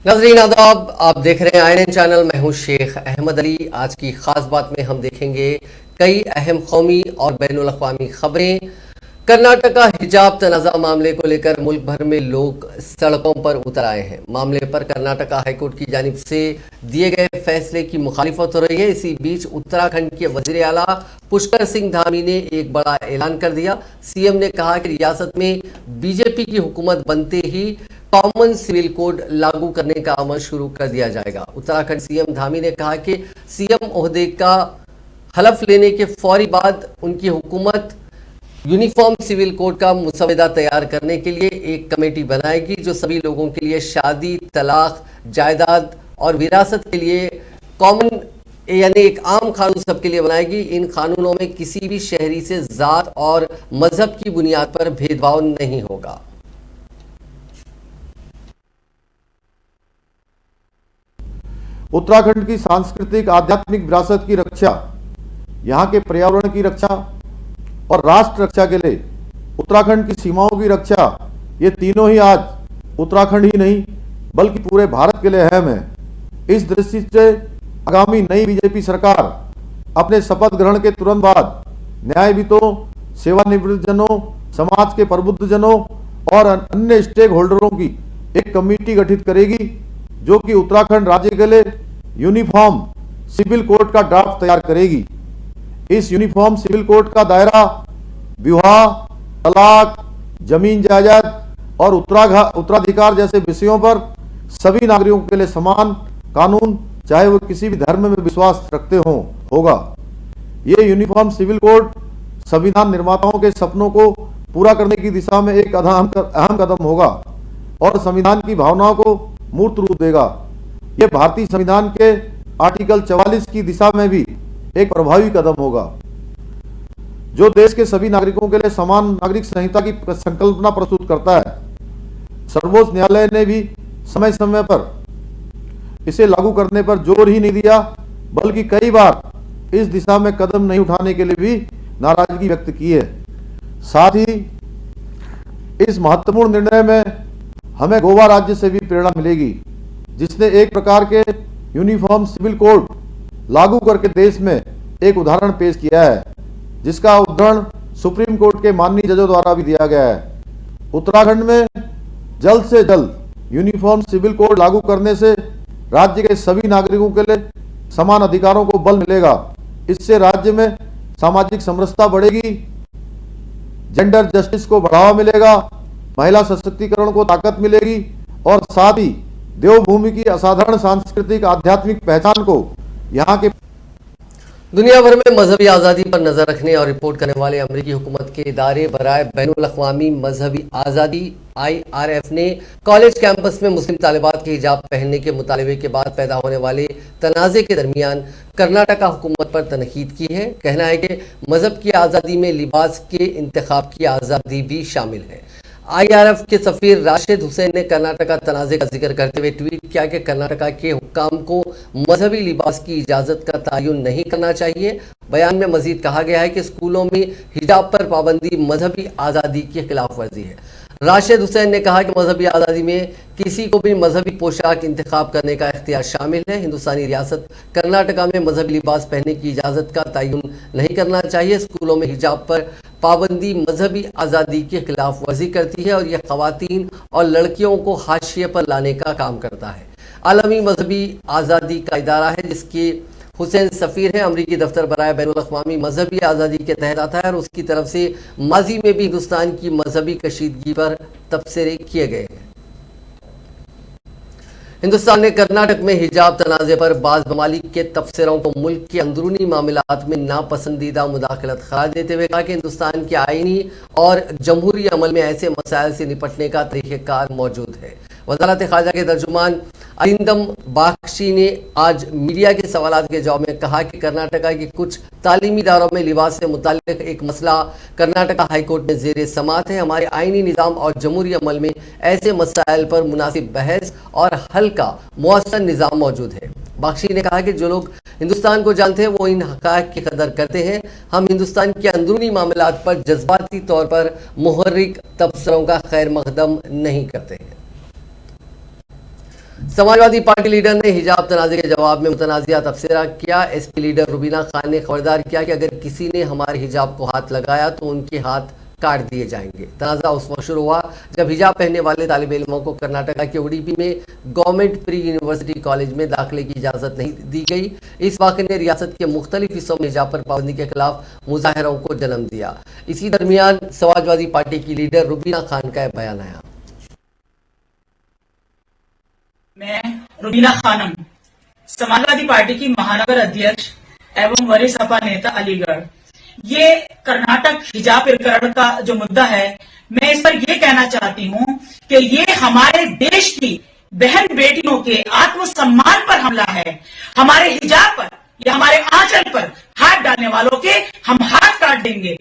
नाज़रीन आदाब, आप देख रहे हैं INN चैनल। मैं हूं शेख अहमद अली। आज की खास बात में हम देखेंगे कई अहम कौमी और बैनुल अक़वामी खबरें। कर्नाटका हिजाब तनाज़ा मामले को लेकर मुल्क भर में लोग सड़कों पर उतर आए हैं। मामले पर कर्नाटका हाईकोर्ट की जानिब से दिए गए फैसले की मुखालिफत हो रही है। इसी बीच उत्तराखंड के वज़ीर आला पुष्कर सिंह धामी ने एक बड़ा ऐलान कर दिया। सीएम ने कहा कि रियासत में बीजेपी की हुकूमत बनते ही कॉमन सिविल कोड लागू करने का अमल शुरू कर दिया जाएगा। उत्तराखंड सीएम धामी ने कहा कि सीएम ओहदे का हलफ लेने के फौरी बाद उनकी हुकूमत यूनिफॉर्म सिविल कोड का मुसवदा तैयार करने के लिए एक कमेटी बनाएगी जो सभी लोगों के लिए शादी, तलाक, जायदाद और विरासत के लिए कॉमन यानी एक आम कानून सबके लिए बनाएगी। इन कानूनों में किसी भी शहरी से जात और मजहब की बुनियाद पर भेदभाव नहीं होगा। उत्तराखंड की सांस्कृतिक आध्यात्मिक विरासत की रक्षा, यहाँ के पर्यावरण की रक्षा और राष्ट्र रक्षा के लिए उत्तराखंड की सीमाओं की रक्षा, ये तीनों ही आज उत्तराखंड ही नहीं बल्कि पूरे भारत के लिए अहम है। इस दृष्टि से आगामी नई बीजेपी सरकार अपने शपथ ग्रहण के तुरंत बाद न्यायविदों, सेवानिवृत्त जनों, समाज के प्रबुद्ध जनों और अन्य स्टेक होल्डरों की एक कमेटी गठित करेगी जो कि उत्तराखंड राज्य के लिए यूनिफॉर्म सिविल कोड का ड्राफ्ट तैयार करेगी। इस यूनिफॉर्म सिविल कोड का दायरा विवाह, तलाक, जमीन जायदाद और उत्तराधिकार जैसे विषयों पर सभी नागरिकों के लिए समान कानून, चाहे वो किसी भी धर्म में विश्वास रखते हों, होगा। ये यूनिफॉर्म सिविल कोड संविधान निर्माताओं के सपनों को पूरा करने की दिशा में एक अहम कदम होगा और संविधान की भावनाओं को मूर्त रूप देगा। यह भारतीय संविधान के आर्टिकल 44 की दिशा में भी एक प्रभावी कदम होगा जो देश के सभी नागरिकों के लिए समान नागरिक संहिता की संकल्पना प्रस्तुत करता है। सर्वोच्च न्यायालय ने भी समय समय पर इसे लागू करने पर जोर ही नहीं दिया बल्कि कई बार इस दिशा में कदम नहीं उठाने के लिए भी नाराजगी व्यक्त की है। साथ ही इस महत्वपूर्ण निर्णय में हमें गोवा राज्य से भी प्रेरणा मिलेगी जिसने एक प्रकार के यूनिफॉर्म सिविल कोड लागू करके देश में एक उदाहरण पेश किया है जिसका उदाहरण सुप्रीम कोर्ट के माननीय जजों द्वारा भी दिया गया है। उत्तराखंड में जल्द से जल्द यूनिफॉर्म सिविल कोड लागू करने से राज्य के सभी नागरिकों के लिए समान अधिकारों को बल मिलेगा। इससे राज्य में सामाजिक समरसता बढ़ेगी, जेंडर जस्टिस को बढ़ावा मिलेगा, महिला सशक्तिकरण को ताकत मिलेगी और साथ ही देवभूमि की असाधारण सांस्कृतिक आध्यात्मिक पहचान को यहाँ के दुनिया भर में मजहबी आज़ादी पर नजर रखने और रिपोर्ट करने वाले अमेरिकी हुकूमत के इदारे बराए बैनुल अक़वामी मजहबी आज़ादी IRF ने कॉलेज कैंपस में मुस्लिम तालिबात के हिजाब पहनने के मुतालबे के बाद पैदा होने वाले तनाज़े के दरमियान कर्नाटका हुकूमत पर तनकीद की है। कहना है कि मजहब की आज़ादी में लिबास के इंतखाब की आज़ादी भी शामिल है। IRF के सफीर राशिद हुसैन ने कर्नाटका तनाज़े का जिक्र करते हुए ट्वीट किया कि कर्नाटका के हुक्काम को मजहबी लिबास की इजाज़त का तयन नहीं करना चाहिए। बयान में मजीद कहा गया है कि स्कूलों में हिजाब पर पाबंदी मजहबी आज़ादी की खिलाफ वर्जी है। राशिद हुसैन ने कहा कि मजहबी आज़ादी में किसी को भी मजहबी पोशाक इंतखाब करने का इख्तियार शामिल है। हिंदुस्तानी रियासत कर्नाटका में मजहबी लिबास पहनने की इजाज़त का तयन नहीं करना चाहिए। स्कूलों में हिजाब पर पाबंदी मजहबी आज़ादी की खिलाफ वर्जी करती है और यह ख़वातीन और लड़कियों को हाशिए पर लाने का काम करता है। आलमी मजहबी आज़ादी का इदारा है जिसके हुसैन सफ़ीर हैं, अमरीकी दफ्तर बराए बैनुल अक़वामी मजहबी आज़ादी के तहत आता है और उसकी तरफ से माजी में भी हिंदुस्तान की मजहबी कशीदगी पर तबसरे किए गए हैं। हिंदुस्तान ने कर्नाटक में हिजाब तनाज़े पर बाज़ ममालिक के तबसरों को मुल्क के अंदरूनी मामलात में नापसंदीदा मुदाखलत करार देते हुए कहा कि हिंदुस्तान के आईनी और जमहूरी अमल में ऐसे मसाइल से निपटने का तरीक़ेकार मौजूद है। वज़ारत ख़ारजा के तर्जुमान अरिंदम बाख्शी ने आज मीडिया के सवालात के जवाब में कहा कि कर्नाटका के कुछ तालीमी इदारों में लिबास से मुताल्लिक़ एक मसला कर्नाटका हाईकोर्ट में ज़ेर समात है। हमारे आइनी निज़ाम और जमहूरी अमल में ऐसे मसाइल पर मुनासिब बहस और हल का मुअस्सर निज़ाम मौजूद है। बाख्शी ने कहा कि जो लोग हिंदुस्तान को जानते हैं वो इन हक़ाइक़ की कदर करते हैं। हम हिंदुस्तान के अंदरूनी मामलात पर जज्बाती तौर पर मुहर्रिक तबसरों का खैर मकदम नहीं करते हैं। समाजवादी पार्टी लीडर ने हिजाब तनाज़े के जवाब में मुतनाज़िया तबसरा किया। एसपी लीडर रुबीना खान ने खबरदार किया कि अगर किसी ने हमारे हिजाब को हाथ लगाया तो उनके हाथ काट दिए जाएंगे। तनाज़ा उस वक्त शुरू हुआ जब हिजाब पहनने वाले तालिब इल्मों को कर्नाटका के उडुपी में गवर्नमेंट प्री यूनिवर्सिटी कॉलेज में दाखिले की इजाज़त नहीं दी गई। इस वाक़े ने रियासत के मुख्तलिफ हिस्सों में हिजाब पर पाबंदी के खिलाफ मुजाहरों को जन्म दिया। इसी दरमियान समाजवादी पार्टी की लीडर रुबीना खान का बयान आया। मैं रुबीना खानम, समाजवादी पार्टी की महानगर अध्यक्ष एवं वरिष्ठ सपा नेता अलीगढ़। ये कर्नाटक हिजाब प्रकरण का जो मुद्दा है, मैं इस पर ये कहना चाहती हूँ कि ये हमारे देश की बहन बेटियों के आत्मसम्मान पर हमला है। हमारे हिजाब पर या हमारे आंचल पर हाथ डालने वालों के हम हाथ काट देंगे।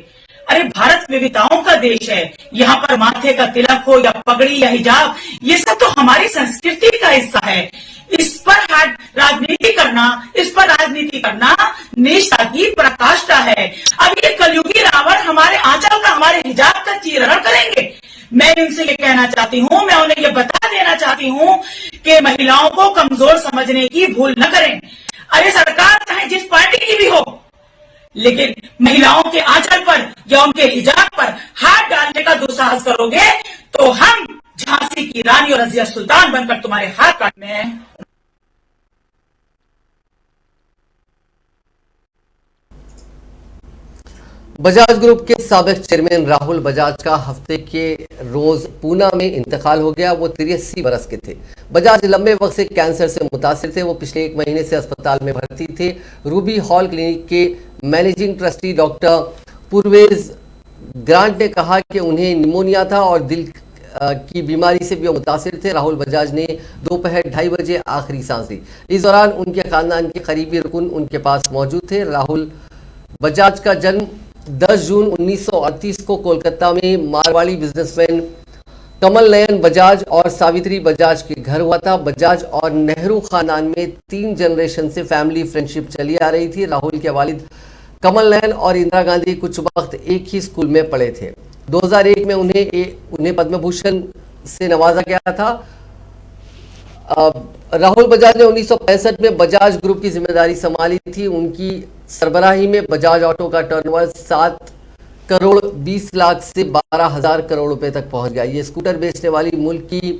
अरे भारत विविधताओं का देश है, यहाँ पर माथे का तिलक हो या पगड़ी या हिजाब, ये सब तो हमारी संस्कृति का हिस्सा है। इस पर राजनीति करना निष्ठा की पराकाष्ठा है। अब ये कलयुगी रावण हमारे आंचल का, हमारे हिजाब का चीरहरण करेंगे। मैं इनसे ये कहना चाहती हूँ, मैं उन्हें ये बता देना चाहती हूँ कि महिलाओं को कमजोर समझने की भूल न करें। अरे सरकार चाहे जिस पार्टी की भी हो, लेकिन महिलाओं के आंचल पर या उनके हिजाब पर हाथ डालने का दुस्साहस करोगे तो हम झांसी की रानी और रजिया सुल्तान बनकर तुम्हारे हाथ काटने हैं। बजाज ग्रुप के साबिक चेयरमैन राहुल बजाज का हफ्ते के रोज पूना में इंतकाल हो गया। वो 83 बरस के थे। बजाज लंबे वक्त से कैंसर से मुतासिर थे। वो पिछले 1 महीने से अस्पताल में भर्ती थे। रूबी हॉल क्लिनिक के मैनेजिंग ट्रस्टी डॉक्टर पूर्वेज ग्रांट ने कहा कि उन्हें निमोनिया था और दिल की बीमारी से भी वो मुतासिर थे। राहुल बजाज ने दोपहर 2:30 बजे आखिरी सांस ली। इस दौरान उनके खानदान के करीबी रुकन उनके पास मौजूद थे। राहुल बजाज का जन्म 10 जून 1938 को कोलकाता में मारवाड़ी बिजनेसमैन कमल नयन बजाज और सावित्री बजाज के घर हुआ था। बजाज और नेहरू खानदान में 3 जनरेशन से फैमिली फ्रेंडशिप चली आ रही थी। राहुल के वालिद कमल नयन और इंदिरा गांधी कुछ वक्त एक ही स्कूल में पढ़े थे। 2001 में उन्हें पद्म भूषण से नवाजा गया था। राहुल बजाज ने 1965 में बजाज ग्रुप की जिम्मेदारी संभाली थी। उनकी सरबराही में बजाज ऑटो का टर्नओवर 7 करोड़ 20 लाख से 12,000 करोड़ रुपए तक पहुंच गया। ये स्कूटर बेचने वाली मुल्क की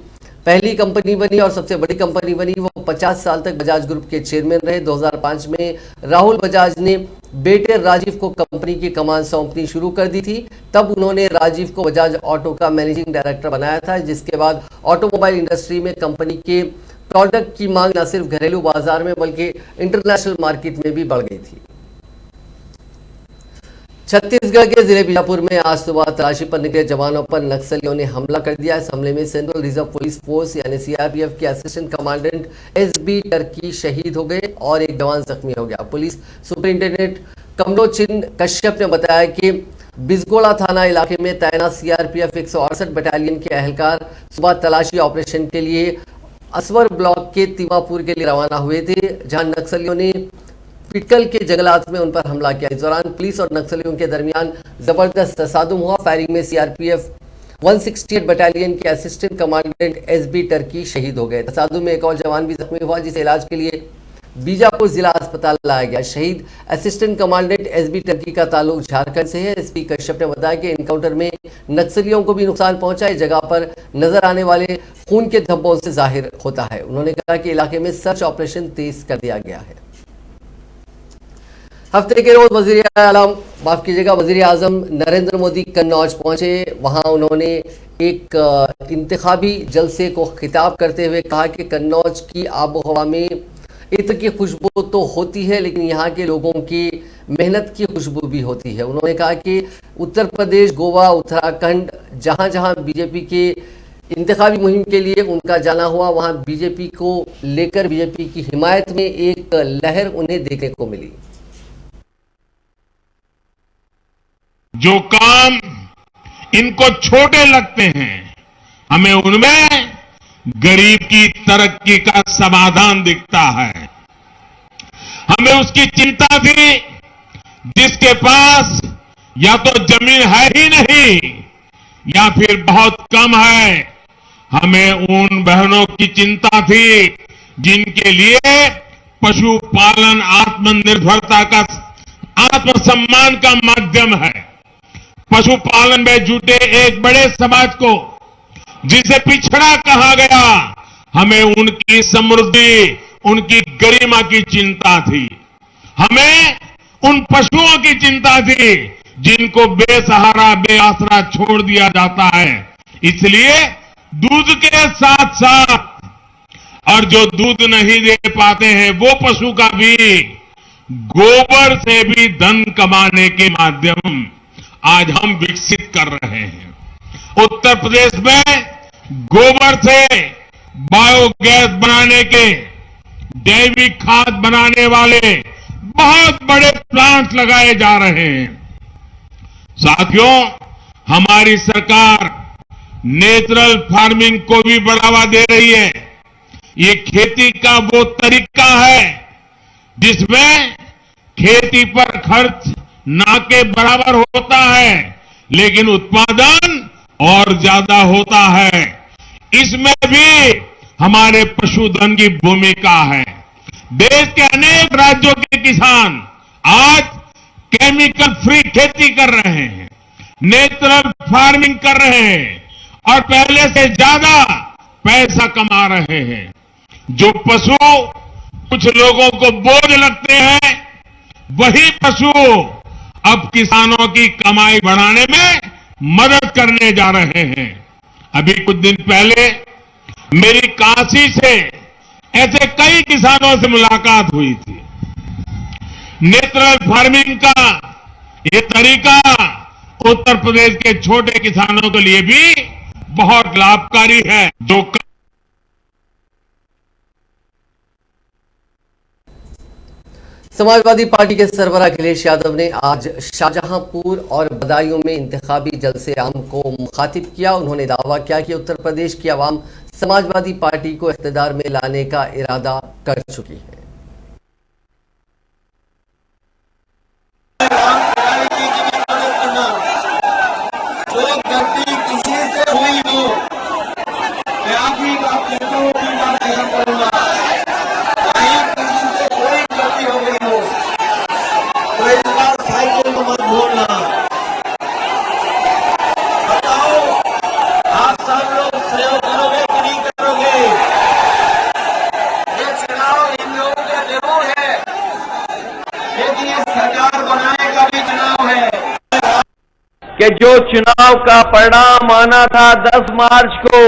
पहली कंपनी बनी और सबसे बड़ी कंपनी बनी। वो 50 साल तक बजाज ग्रुप के चेयरमैन रहे। 2005 में राहुल बजाज ने बेटे राजीव को कंपनी की कमान सौंपनी शुरू कर दी थी। तब उन्होंने राजीव को बजाज ऑटो का मैनेजिंग डायरेक्टर बनाया था, जिसके बाद ऑटोमोबाइल इंडस्ट्री में कंपनी के प्रोडक्ट की मांग न सिर्फ घरेलू बाजार में बल्कि इंटरनेशनल मार्केट में भी बढ़ गई थी। छत्तीसगढ़ के जिले बीजापुर में आज सुबह तलाशी पर निकले जवानों पर नक्सलियों ने हमला कर दिया। इस हमले में सेंट्रल रिजर्व पुलिस फोर्स यानी सीआरपीएफ के असिस्टेंट कमांडेंट एसबी टर्की शहीद हो गए और एक जवान जख्मी हो गया। पुलिस सुपरिंटेंडेंट कमलोचिन कश्यप ने बताया कि बिजगोड़ा थाना इलाके में तैनात सीआरपीएफ 168 बटालियन के अहलकार सुबह तलाशी ऑपरेशन के लिए असवर ब्लॉक के तिमापुर के लिए रवाना हुए थे, जहां नक्सलियों ने पिटकल के जंगलात में उन पर हमला किया। इस दौरान पुलिस और नक्सलियों के दरमियान जबरदस्त तसादुम हुआ। फायरिंग में सीआरपीएफ 168 बटालियन के असिस्टेंट कमांडेंट एसबी टर्की शहीद हो गए। तसादुम में एक और जवान भी जख्मी हुआ, जिसे इलाज के लिए बीजापुर जिला अस्पताल लाया गया। शहीद असिस्टेंट कमांडेंट एसबी टर्की का ताल्लुक झारखंड से है। एसपी कश्यप ने बताया कि इनकाउंटर में नक्सलियों को भी नुकसान पहुंचा। इस जगह पर नजर आने वाले खून के धब्बों से जाहिर होता है। उन्होंने कहा कि इलाके में सर्च ऑपरेशन तेज कर दिया गया है। हफ्ते के रोज वजीर आजम नरेंद्र मोदी कन्नौज पहुंचे। वहां उन्होंने एक इंतखाबी जलसे को खिताब करते हुए कहा कि कन्नौज की आबो हवा में इत्र की खुशबू तो होती है, लेकिन यहाँ के लोगों की मेहनत की खुशबू भी होती है। उन्होंने कहा कि उत्तर प्रदेश, गोवा, उत्तराखंड जहाँ जहाँ बीजेपी के इंतखाबी मुहिम के लिए उनका जाना हुआ, वहाँ बीजेपी को लेकर बीजेपी की हिमायत में एक लहर उन्हें देखने को मिली। जो काम इनको छोटे लगते हैं, हमें उनमें गरीब की तरक्की का समाधान दिखता है। हमें उसकी चिंता थी जिसके पास या तो जमीन है ही नहीं या फिर बहुत कम है। हमें उन बहनों की चिंता थी जिनके लिए पशुपालन आत्मनिर्भरता का आत्मसम्मान का माध्यम है। पशुपालन में जुटे एक बड़े समाज को जिसे पिछड़ा कहा गया, हमें उनकी समृद्धि, उनकी गरिमा की चिंता थी। हमें उन पशुओं की चिंता थी जिनको बेसहारा बेआसरा छोड़ दिया जाता है। इसलिए दूध के साथ साथ और जो दूध नहीं दे पाते हैं वो पशु का भी गोबर से भी धन कमाने के माध्यम आज हम विकसित कर रहे हैं। उत्तर प्रदेश में गोबर से बायोगैस बनाने के, जैविक खाद बनाने वाले बहुत बड़े प्लांट लगाए जा रहे हैं। साथियों, हमारी सरकार नेचुरल फार्मिंग को भी बढ़ावा दे रही है। ये खेती का वो तरीका है जिसमें खेती पर खर्च ना के बराबर होता है, लेकिन उत्पादन और ज्यादा होता है। इसमें भी हमारे पशुधन की भूमिका है। देश के अनेक राज्यों के किसान आज केमिकल फ्री खेती कर रहे हैं, नेचुरल फार्मिंग कर रहे हैं और पहले से ज्यादा पैसा कमा रहे हैं। जो पशु कुछ लोगों को बोझ लगते हैं, वही पशु अब किसानों की कमाई बढ़ाने में मदद करने जा रहे हैं। अभी कुछ दिन पहले मेरी काशी से ऐसे कई किसानों से मुलाकात हुई थी। नेचुरल फार्मिंग का ये तरीका उत्तर प्रदेश के छोटे किसानों के लिए भी बहुत लाभकारी है। जो समाजवादी पार्टी के सरबराह अखिलेश यादव ने आज शाहजहांपुर और बदायूं में इंतखाबी जलसे आम को मुखातिब किया। उन्होंने दावा किया कि उत्तर प्रदेश की आवाम समाजवादी पार्टी को इख्तियार में लाने का इरादा कर चुकी है। कि जो चुनाव का परिणाम आना था 10 मार्च को,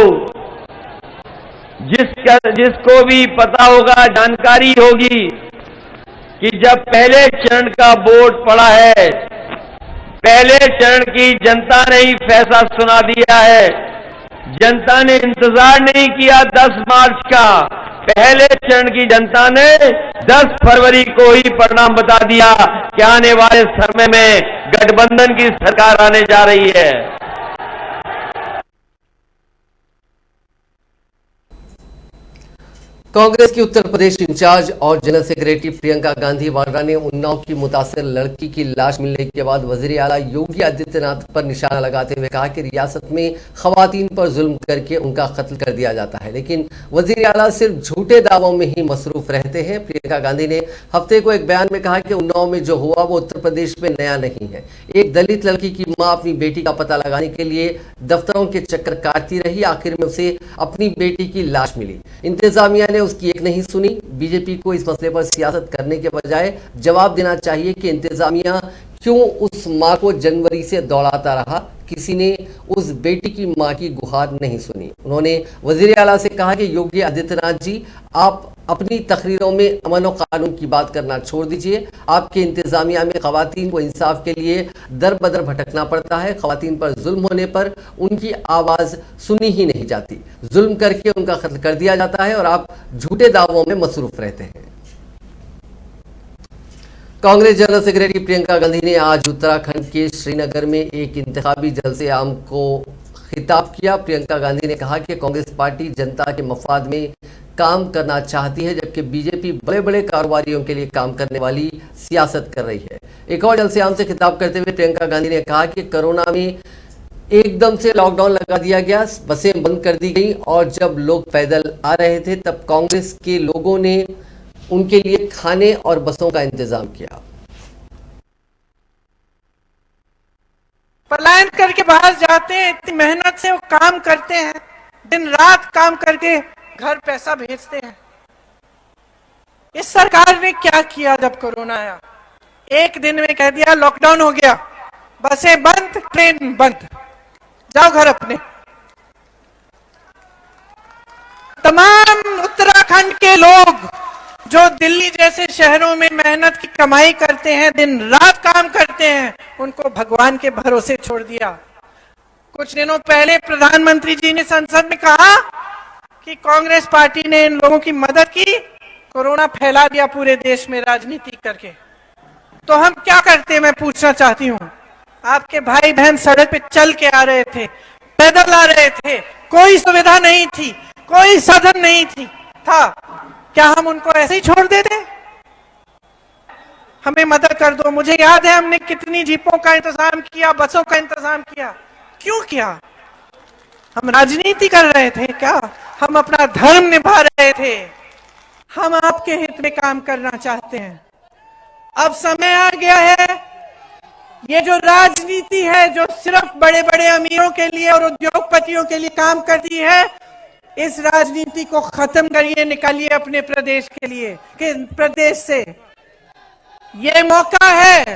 जिसको भी पता होगा, जानकारी होगी कि जब पहले चरण का वोट पड़ा है, पहले चरण की जनता ने ही फैसला सुना दिया है। जनता ने इंतजार नहीं किया 10 मार्च का, पहले चरण की जनता ने 10 फरवरी को ही परिणाम बता दिया कि आने वाले समय में गठबंधन की सरकार आने जा रही है। कांग्रेस की उत्तर प्रदेश इंचार्ज और जनरल सेक्रेटरी प्रियंका गांधी वाड्रा ने उन्नाव की मुतासिर लड़की की लाश मिलने के बाद वजीर आला योगी आदित्यनाथ पर निशाना लगाते हुए कहा कि रियासत में खवातीन पर जुल्म करके उनका कत्ल कर दिया जाता है, लेकिन वजीर आला सिर्फ झूठे दावों में ही मसरूफ रहते हैं। प्रियंका गांधी ने हफ्ते को एक बयान में कहा कि उन्नाव में जो हुआ वो उत्तर प्रदेश में नया नहीं है। एक दलित लड़की की मां अपनी बेटी का पता लगाने के लिए दफ्तरों के चक्कर काटती रही, आखिर में उसे अपनी बेटी की लाश मिली। इंतजामिया ने उसकी एक नहीं सुनी। बीजेपी को इस मसले पर सियासत करने के बजाय जवाब देना चाहिए कि इंतजामिया क्यों उस मां को जनवरी से दौड़ाता रहा, किसी ने उस बेटी की मां की गुहार नहीं सुनी। उन्होंने वजीर आला से कहा कि योगी आदित्यनाथ जी, आप अपनी तकरीरों में अमन और कानून की बात करना छोड़ दीजिए। आपके इंतजामिया में खवातीन को इंसाफ के लिए दर बदर भटकना पड़ता है। खवातीन पर जुल्म होने पर उनकी आवाज़ सुनी ही नहीं जाती, जुल्म करके उनका कत्ल कर दिया जाता है और आप झूठे दावों में मसरूफ रहते हैं। कांग्रेस जनरल सेक्रेटरी प्रियंका गांधी ने आज उत्तराखंड के श्रीनगर में एक इंतखाबी जलसे आम को खिताब किया। प्रियंका गांधी ने कहा कि कांग्रेस पार्टी जनता के मफाद में काम करना चाहती है, जबकि बीजेपी बड़े बड़े कारोबारियों के लिए काम करने वाली सियासत कर रही है। एक और जलसे आम से खिताब करते हुए प्रियंका गांधी ने कहा कि कोरोना में एकदम से लॉकडाउन लगा दिया गया, बसें बंद कर दी गई और जब लोग पैदल आ रहे थे तब कांग्रेस के लोगों ने उनके लिए खाने और बसों का इंतजाम किया। पलायन करके बाहर जाते हैं, इतनी मेहनत से वो काम करते हैं, दिन रात काम करके घर पैसा भेजते हैं। इस सरकार ने क्या किया जब कोरोना आया? एक दिन में कह दिया लॉकडाउन हो गया, बसें बंद, ट्रेन बंद, जाओ घर अपने। तमाम उत्तराखंड के लोग जो दिल्ली जैसे शहरों में मेहनत की कमाई करते हैं, दिन रात काम करते हैं, उनको भगवान के भरोसे छोड़ दिया। कुछ दिनों पहले प्रधानमंत्री जी ने संसद में कहा कि कांग्रेस पार्टी ने इन लोगों की मदद की, कोरोना फैला दिया पूरे देश में राजनीति करके। तो हम क्या करते, मैं पूछना चाहती हूँ। आपके भाई बहन सड़क पे चल के आ रहे थे, पैदल आ रहे थे, कोई सुविधा नहीं थी, कोई साधन नहीं था, क्या हम उनको ऐसे ही छोड़ देते? हमें मदद कर दो। मुझे याद है हमने कितनी जीपों का इंतजाम किया, बसों का इंतजाम किया। क्यों किया? हम राजनीति कर रहे थे क्या? हम अपना धर्म निभा रहे थे। हम आपके हित में काम करना चाहते हैं। अब समय आ गया है, ये जो राजनीति है जो सिर्फ बड़े बड़े अमीरों के लिए और उद्योगपतियों के लिए काम करती है, इस राजनीति को खत्म करिए, निकालिए अपने प्रदेश के लिए, प्रदेश से। ये मौका है,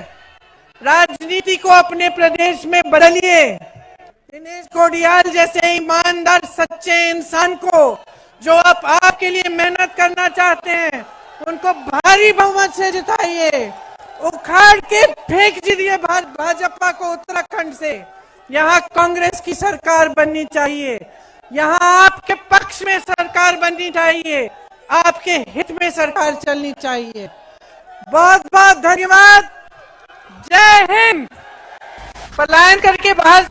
राजनीति को अपने प्रदेश में बदलिए। दिनेश कोडियाल जैसे ईमानदार सच्चे इंसान को, जो आप आपके लिए मेहनत करना चाहते हैं, उनको भारी बहुमत से जिताइए। उखाड़ के फेंक दीजिए भाजपा को उत्तराखंड से। यहाँ कांग्रेस की सरकार बननी चाहिए, यहाँ आपके पक्ष में सरकार बननी चाहिए, आपके हित में सरकार चलनी चाहिए। बहुत बहुत धन्यवाद। जय हिंद। पलायन करके बाहर।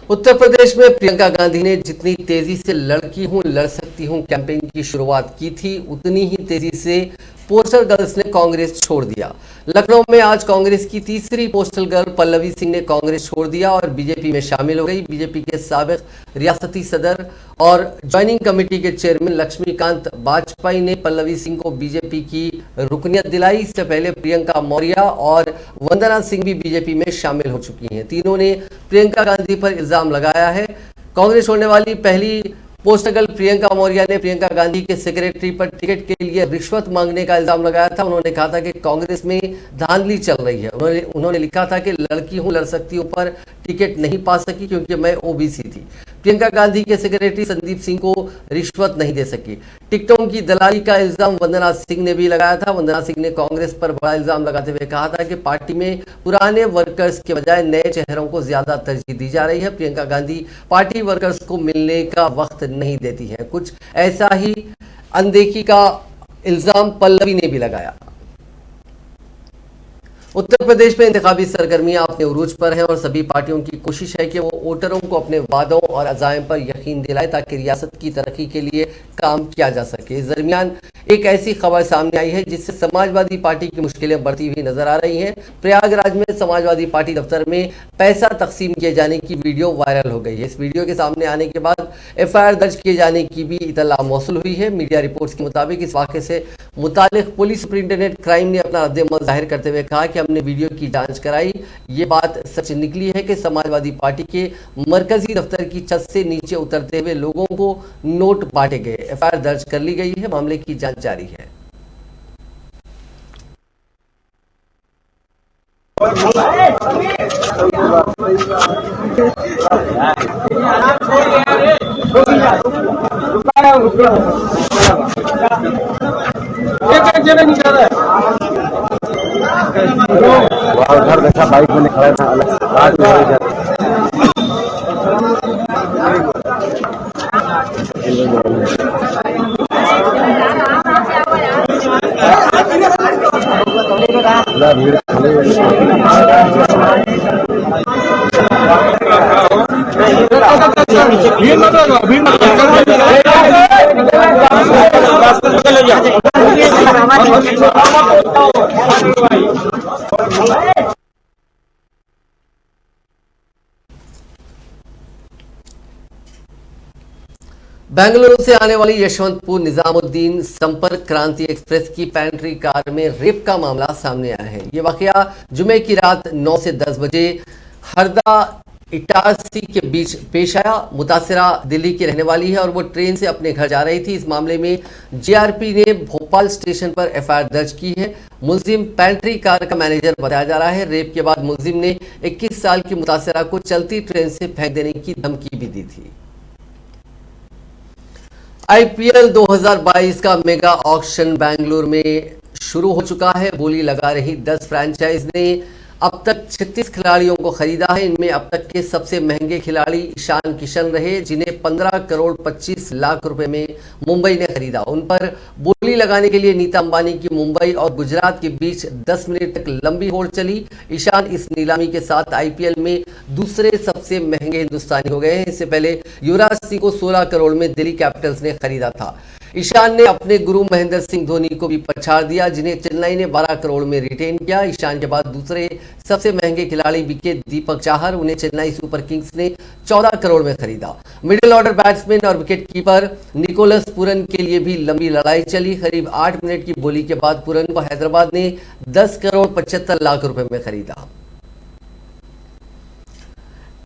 उत्तर प्रदेश में प्रियंका गांधी ने जितनी तेजी से लड़की हूं लड़ सकती हूं कैंपेन की शुरुआत की थी, उतनी ही तेजी से पोस्टल गर्ल्स ने कांग्रेस छोड़ दिया। लखनऊ में आज कांग्रेस की तीसरी पोस्टल गर्ल पल्लवी सिंह ने कांग्रेस छोड़ दिया और बीजेपी में शामिल हो गई। बीजेपी के साबिक रियासती सदर और ज्वाइनिंग कमेटी के चेयरमैन लक्ष्मीकांत वाजपेयी ने पल्लवी सिंह को बीजेपी की रुकनियत दिलाई। इससे पहले प्रियंका मौर्य और वंदना सिंह भी बीजेपी में शामिल हो चुकी हैं। तीनों ने प्रियंका गांधी पर इल्जाम लगाया है। कांग्रेस छोड़ने वाली पहली पोस्टल गर्ल प्रियंका मौर्य ने प्रियंका गांधी के सेक्रेटरी पर टिकट के लिए रिश्वत मांगने का इल्जाम लगाया था। उन्होंने कहा था कि कांग्रेस में धांधली चल रही है। उन्होंने लिखा था कि लड़की हूं लड़ सकती हूं पर टिकट नहीं पा सकी क्योंकि मैं ओबीसी थी। प्रियंका गांधी के सेक्रेटरी संदीप सिंह को रिश्वत नहीं दे सकी। टिकटों की दलाली का इल्जाम वंदना सिंह ने भी लगाया था। वंदना सिंह ने कांग्रेस पर बड़ा इल्जाम लगाते हुए कहा था कि पार्टी में पुराने वर्कर्स के बजाय नए चेहरों को ज्यादा तरजीह दी जा रही है। प्रियंका गांधी पार्टी वर्कर्स को मिलने का वक्त नहीं देती है। कुछ ऐसा ही अनदेखी का इल्जाम पल्लवी ने भी लगाया। उत्तर प्रदेश में इंतखाबी सरगर्मियां अपने उरूज पर हैं और सभी पार्टियों की कोशिश है कि वो वोटरों को अपने वादों और अज़ाइम पर यकीन दिलाए ताकि रियासत की तरक्की के लिए काम किया जा सके। इस दरमियान एक ऐसी खबर सामने आई है जिससे समाजवादी पार्टी की मुश्किलें बढ़ती हुई नजर आ रही हैं। प्रयागराज में समाजवादी पार्टी दफ्तर में पैसा तकसीम किए जाने की वीडियो वायरल हो गई है। इस वीडियो के सामने आने के बाद एफआईआर दर्ज किए जाने की भी इतला मौसूल हुई है। मीडिया रिपोर्ट्स के मुताबिक इस वाक़े से मुतालिक पुलिस सुपरिंटेंडेंट क्राइम ने अपना रद्द-ए-अमल जाहिर करते हुए कहा कि हमने वीडियो की जांच कराई, ये बात सच निकली है कि समाजवादी पार्टी के मरकजी दफ्तर की छत से नीचे उतरते हुए लोगों को नोट बांटे गए। एफआईआर दर्ज कर ली गई है, मामले की जांच जारी है। घर देखा बाइक में खड़ा था अलग बेंगलुरु से आने वाली यशवंतपुर निजामुद्दीन संपर्क क्रांति एक्सप्रेस की पैंट्री कार में रेप का मामला सामने आया है। ये वाकया जुमे की रात 9 से 10 बजे हरदा इटारसी के बीच पेश आया। मुतासिरा दिल्ली की रहने वाली है और वो ट्रेन से अपने घर जा रही थी। इस मामले में जीआरपी ने भोपाल स्टेशन पर एफआईआर दर्ज की है। मुलजिम पैंट्री कार का मैनेजर बताया जा रहा है। रेप के बाद मुलजिम ने 21 साल की मुतासिरा को चलती ट्रेन से फेंक देने की धमकी भी दी थी। आईपीएल 2022 का मेगा ऑक्शन बेंगलुरु में शुरू हो चुका है। बोली लगा रही 10 फ्रैंचाइज ने अब तक 36 खिलाड़ियों को खरीदा है। इनमें अब तक के सबसे महंगे खिलाड़ी ईशान किशन रहे, जिन्हें 15 करोड़ 25 लाख रुपए में मुंबई ने खरीदा। उन पर बोली लगाने के लिए नीता अंबानी की मुंबई और गुजरात के बीच 10 मिनट तक लंबी होड़ चली। ईशान इस नीलामी के साथ आईपीएल में दूसरे सबसे महंगे हिंदुस्तानी हो गए हैं। इससे पहले युवराज सिंह को 16 करोड़ में दिल्ली कैपिटल्स ने खरीदा था। ईशान ने अपने गुरु महेंद्र सिंह धोनी को भी पछाड़ दिया, जिन्हें चेन्नई ने 12 करोड़ में रिटेन किया। ईशान के बाद दूसरे सबसे महंगे खिलाड़ी बीके दीपक चाहर, उन्हें चेन्नई सुपर किंग्स ने 14 करोड़ में खरीदा। मिडिल ऑर्डर बैट्समैन और विकेट कीपर निकोलस पुरन के लिए भी लंबी लड़ाई चली। करीब 8 मिनट की बोली के बाद पुरन को हैदराबाद ने 10 करोड़ 75 लाख रुपए में खरीदा।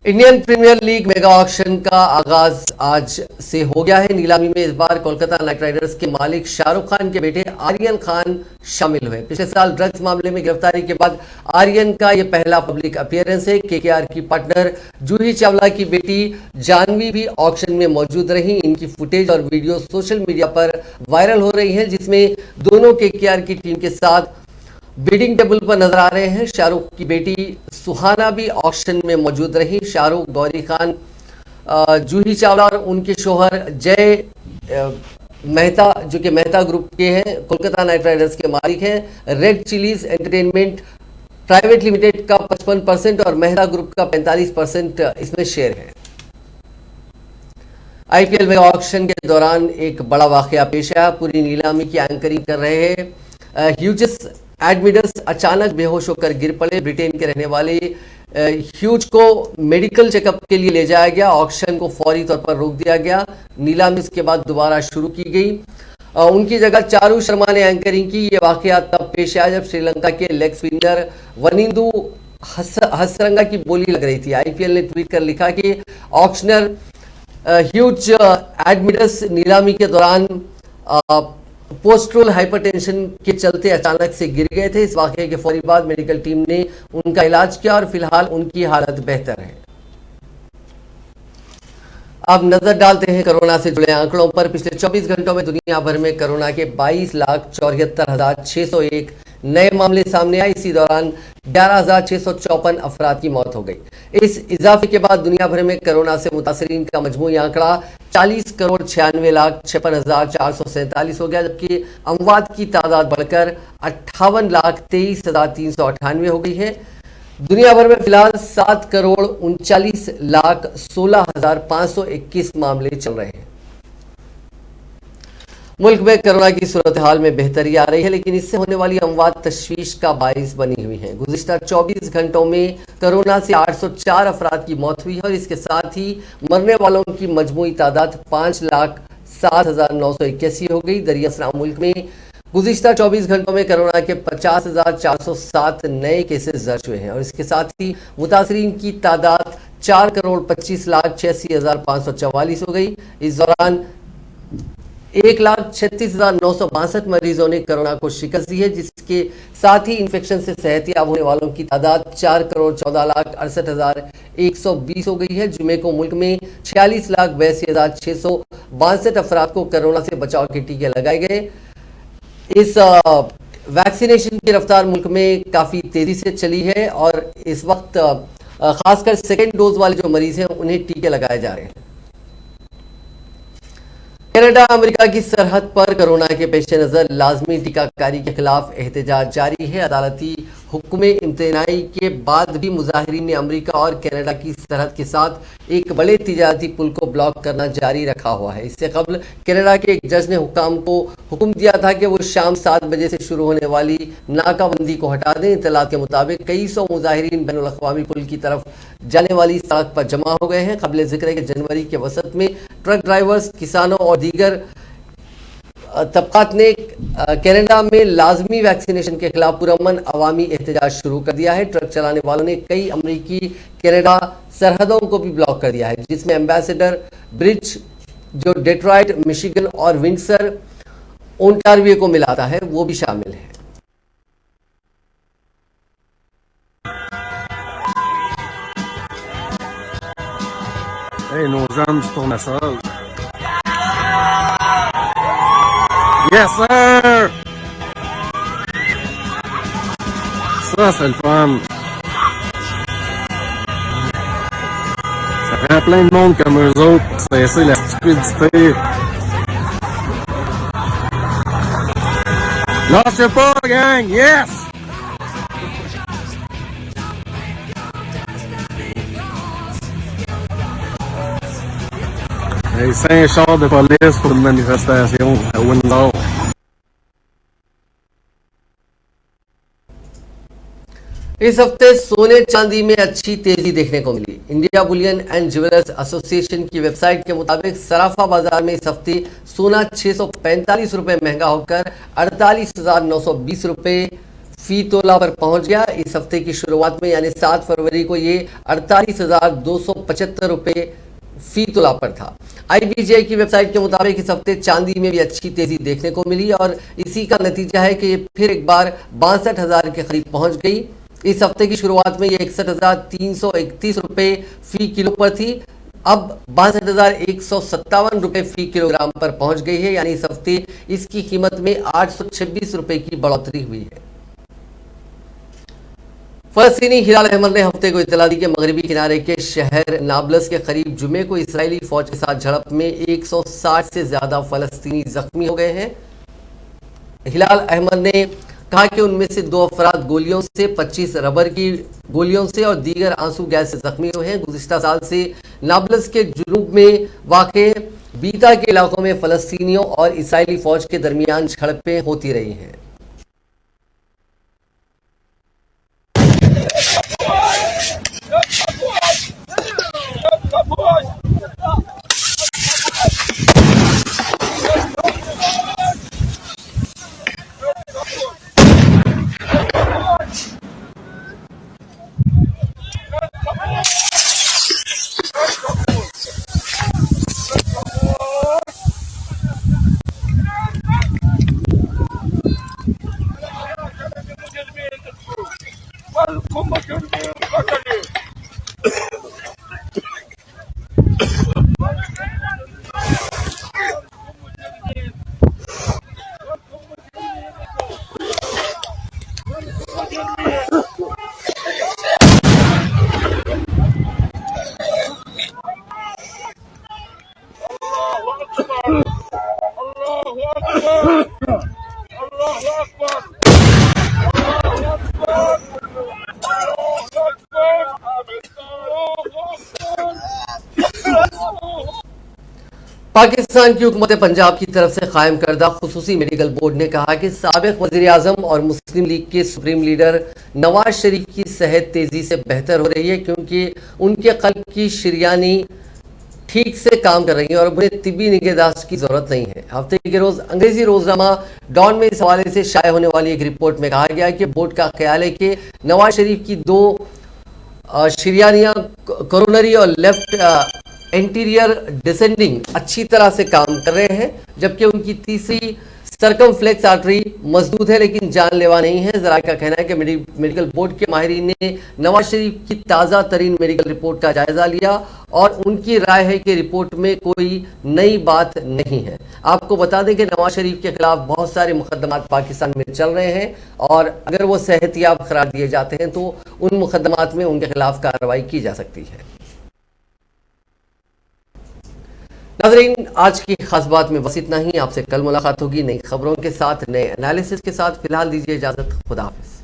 Indian Premier League mega auction का आगाज आज से हो गया है। नीलामी में इस बार कोलकाता नाइट राइडर्स के मालिक शाहरुख खान के बेटे आर्यन खान शामिल हुए। पिछले साल ड्रग्स मामले में गिरफ्तारी के बाद आर्यन का यह पहला पब्लिक अपीयरेंस है। केकेआर की पार्टनर जूही चावला की बेटी जानवी भी ऑक्शन में मौजूद रही। इनकी फुटेज और वीडियो सोशल मीडिया पर वायरल हो रही है, जिसमें दोनों केकेआर की टीम के साथ बिडिंग टेबल पर नजर आ रहे हैं। शाहरुख की बेटी सुहाना भी ऑक्शन में मौजूद रही। शाहरुख, गौरी खान, जूही चावला और उनके शोहर जय मेहता, जो कि मेहता ग्रुप के हैं, कोलकाता नाइट राइडर्स के मालिक हैं। Red chillies entertainment private limited का 55% और मेहता ग्रुप का 45% इसमें शेयर है। आईपीएल मेगा ऑक्शन के दौरान एक बड़ा वाकया पेश आया। पूरी नीलामी की एंकरिंग कर रहे हैं ह्यूजेस एडमिडस अचानक बेहोश होकर गिर पड़े। ब्रिटेन के रहने वाले ह्यूज को मेडिकल चेकअप के लिए ले जाया गया। ऑक्शन को फौरी तौर पर रोक दिया गया। नीलामी इसके बाद दोबारा शुरू की गई। उनकी जगह चारू शर्मा ने एंकरिंग की। ये वाकया तब पेश आया जब श्रीलंका के लेग स्पिनर वनिंदु हसरंगा की बोली लग रही थी। आईपीएल ने ट्वीट कर लिखा कि ऑक्शनर ह्यूज एडमिडस नीलामी के दौरान पोस्ट्रल हाइपरटेंशन के चलते अचानक से गिर गए थे। इस वाकये के फौरी बाद मेडिकल टीम ने उनका इलाज किया और फिलहाल उनकी हालत बेहतर है। अब नजर डालते हैं कोरोना से जुड़े आंकड़ों पर। पिछले 24 घंटों में दुनिया भर में कोरोना के 22,74,601 नए मामले सामने आए। इसी दौरान 11,654 अफराद की मौत हो गई। इस इजाफे के बाद दुनिया भर में कोरोना से मुतासरीन का मजमूई आंकड़ा 40,96,56,447 हो गया, जबकि अमवात की तादाद बढ़कर 58,23,398 हो गई है। दुनिया भर में फिलहाल 7,39,16,521 मामले चल रहे हैं। मुल्क में कोरोना की सूरत हाल में बेहतरी आ रही है, लेकिन इससे होने वाली अमवात तशवीश का बाइस बनी हुई है। गुज़िश्ता 24 घंटों में कोरोना से 804 अफराद की मौत हुई है और इसके साथ ही मरने वालों की मजमूई तादाद 5,07,981 हो गई। दरियासलाम मुल्क में गुज़िश्ता 24 घंटों में कोरोना के 50,407 नए केसेस दर्ज हुए हैं और इसके साथ ही मुतासरीन की तादाद 4,25,86,544 हो गई। इस दौरान 1,36,962 मरीजों ने कोरोना को शिकस्त दी है, जिसके साथ ही इन्फेक्शन से सेहतियाब होने वालों की तादाद 4,14,68,120 हो गई है। जुमे को मुल्क में 46,82,662 अफराद को कोरोना से बचाव के टीके लगाए गए। इस वैक्सीनेशन की रफ्तार मुल्क में काफ़ी तेज़ी से चली है और इस वक्त खासकर सेकेंड डोज वाले जो मरीज हैं उन्हें टीके लगाए जा रहे हैं। कनाडा अमेरिका की सरहद पर कोरोना के पेश नज़र लाजमी टीकाकारी के खिलाफ एहतजाज जारी है। अदालती हुक्म इम्तनाई के बाद भी मुजाहिरीन ने अमेरिका और कनाडा की सरहद के साथ एक बड़े तिजारती पुल को ब्लॉक करना जारी रखा हुआ है। इससे कबल कनाडा के एक जज ने हुक्काम को हुक्म दिया था कि वो शाम 7 बजे से शुरू होने वाली नाकाबंदी को हटा दें। इत्तलात के मुताबिक कई सौ मुजाहिरीन बैनुल अक़वामी पुल की तरफ जाने वाली सड़क पर जमा हो गए हैं। काबिल जिक्र है कि जनवरी के वसत में ट्रक ड्राइवर्स, किसानों और दीगर तबकात ने कनाडा में लाजमी वैक्सीनेशन के खिलाफ पुरअमन अवामी एहतजाज शुरू कर दिया है। ट्रक चलाने वालों ने कई अमरीकी कनाडा सरहदों को भी ब्लॉक कर दिया है, जिसमें एम्बेसडर ब्रिज जो डेट्रॉइट, मिशिगन और विंडसर, ओंटारियो को मिलाता है, वो भी शामिल है। Hey, nos jambes du tournesol. Yes, sir! Ça, c'est le fun. Ça fait plein de monde comme eux autres pour cesser la stupidité. Lâchez pas, gang! Yes! Hey, 5 chars de police pour une manifestation à Windsor. इस हफ्ते सोने चांदी में अच्छी तेजी देखने को मिली। India bullion and jewellers association की वेबसाइट के मुताबिक सराफा बाजार में इस हफ्ते सोना 645 रुपए महंगा होकर 48,920 रुपए फी तोला पर पहुंच गया। इस हफ्ते की शुरुआत में यानी 7 फरवरी को ये 48,275 रुपए फी तोला पर था। IBJ की वेबसाइट के मुताबिक इस हफ्ते चांदी में भी अच्छी तेजी देखने को मिली और इसी का नतीजा है कि ये फिर एक बार 62,000 के करीब पहुंच गई। इस हफ्ते की शुरुआत में ये 61,331 रुपए फी किलो पर थी, अब 62,157 रुपए फी किलोग्राम पर पहुंच गई है, यानी इस हफ्ते इसकी कीमत में 826 रुपए की बढ़ोतरी हुई है। फलस्तीनी हिलाल अहमद ने हफ्ते को इत्तला दी कि मगरबी किनारे के शहर नाबलस के करीब जुमे को इसराइली फौज के साथ झड़प में 160 से ज्यादा फलस्तीनी जख्मी हो गए हैं। हिलाल अहमद ने कहा कि उनमें से 2 अफराद गोलियों से, 25 रबर की गोलियों से और दीगर आंसू गैस से जख्मी हुए हैं। गुज़िश्ता साल से नाबलस के जुनूब में वाक़े बीता के इलाकों में फलस्तीनियों और इसराइली फौज के दरमियान झड़पें होती रही हैं। पाकिस्तान की हुकूमत पंजाब की तरफ से कायम करदा खुसूसी मेडिकल बोर्ड ने कहा कि साबिक वज़ीर आज़म और मुस्लिम लीग के सुप्रीम लीडर नवाज शरीफ की सेहत तेजी से बेहतर हो रही है, क्योंकि उनके कल्ब की शरियानी ठीक से काम कर रही है और उन्हें तिब्बी निगहदाश्त की जरूरत नहीं है। हफ्ते के रोज अंग्रेजी रोजनामा डॉन में इस हवाले से शाये होने वाली एक रिपोर्ट में कहा गया कि बोर्ड का ख्याल है कि नवाज शरीफ की 2 शरियानियां कोरोनरी और लेफ्ट एंटीरियर डिसेंडिंग अच्छी तरह से काम कर रहे हैं, जबकि उनकी तीसरी सर्कमफ्लेक्स आर्टरी मजबूत है लेकिन जानलेवा नहीं है। जरा का कहना है कि मेडिकल बोर्ड के माहिरीन ने नवाज शरीफ की ताज़ा तरीन मेडिकल रिपोर्ट का जायजा लिया और उनकी राय है कि रिपोर्ट में कोई नई बात नहीं है। आपको बता दें कि नवाज शरीफ के खिलाफ बहुत सारे मुकदमात पाकिस्तान में चल रहे हैं और अगर वो सेहतियाब करार दिए जाते हैं तो उन मुकदमात में उनके खिलाफ कार्रवाई की जा सकती है। नाज़रीन, आज की खास बात में बस इतना ही। आपसे कल मुलाकात होगी नई खबरों के साथ, नए एनालिसिस के साथ। फिलहाल दीजिए इजाजत। खुदा हाफिज।